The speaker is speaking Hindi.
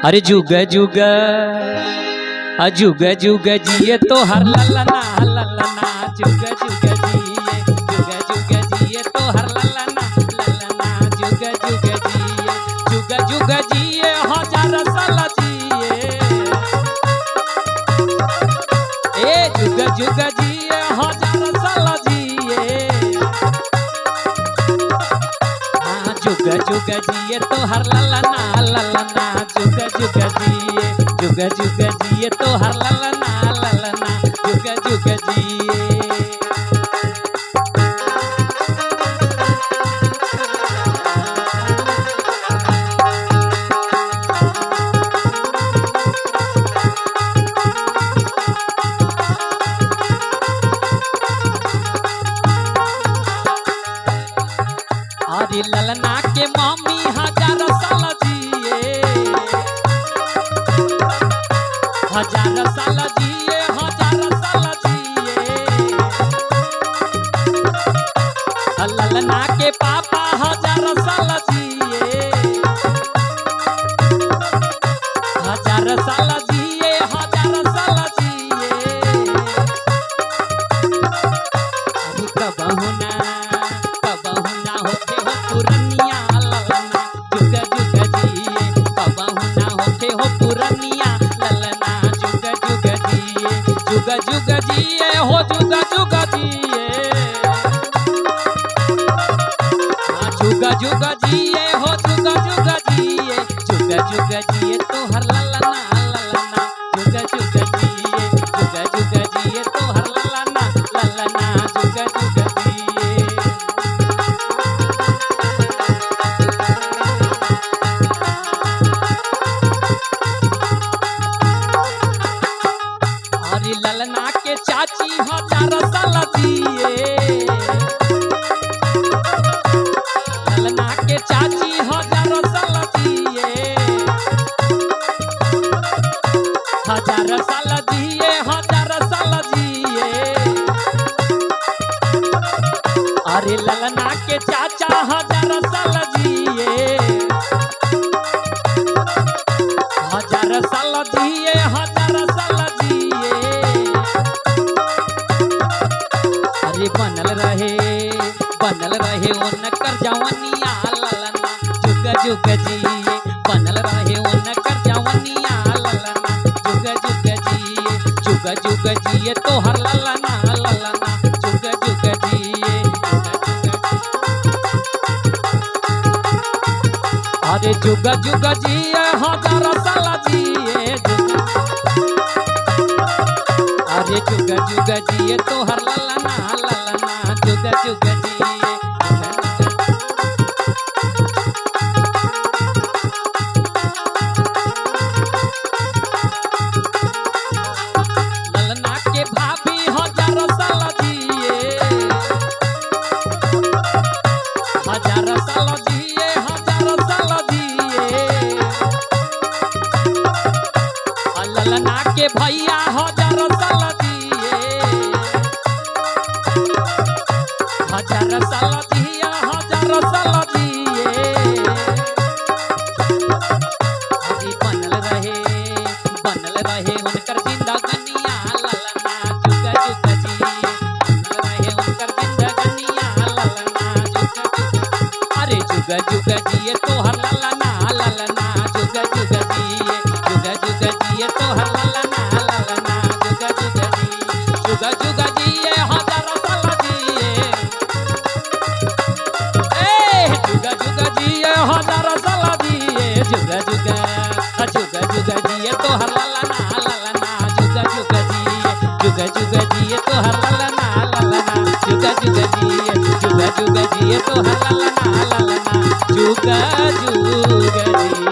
अरे जुग जुग जुग जुग जिए तो हर ललना ललना जुग जुग जिए जुग जुग जिए तो हर ललना ललना जुग जुग जिए हजार साल जिए ए जुग जुग जिए हजार साल जिए जुग जुग जिए तो हर ललना ललना जुग जुग जिए तो हर ललना ललना जुग जुग जिए। अरे ललना के मम्मी हजार साल जिए हजार साल जिए हजार साल जिए ललना के पापा हजार साल जिए हजार साल जिए हजार साल जिए कबहू ना होते हो पुरनिया ललना जुग जुग जिए कबहू ना होते हो पुरनिया ललना जुग जुग जिए जुग जुग जिए हो जुग जुग जिए जुग जुग जिए हो जुग जुग जिए जुग जुग जिए तो हर ललना ललना जुग जुग जिए तो हर ललना ललना जुग जुग जिए। अरे ललना के चाची हजार साल जिए ललना के चाची हजार साल जिए हजार साल जिए हजार साल जिए अरे ललना के चाचा हजार साल जिए हजार साल जिए हजार साल जिए अरे बनल रहे उनकर जवनिया ललना जुग जुग जिए बनल रहे उनकर जवनिया ललना जुग जुग जिए तो हर ललना ललना जुग जुग जिए अरे जुग जुग जिए हजार साल जिए अरे जुग जुग जिए तो हर ललना ललना जुग जुग जिए ललना के भाभी हजार साल जिए हजार साल जिए हजार साल जिए ललना के भैया हजार साल जिए हजार साल जिए हजार साल जिए अरे बनल रहे उनकर जिंदगनिया ललना जुग जुग जिए बनल रहे उनकर जिंदगनिया ललना जुग जुग अरे जुग जुग जिए तो हर ललना ललना जुग जुग जिए तो हर ललना ललना जुग जुग जिए हजार साल जिए जुग जुग जिए हजार साल जिए जुग जुग जिए तो हर ललना ललना जुग जुग जिए तो हर ललना ललना जुग जुग जिए तो हर ललना ललना जुग जुग जिए।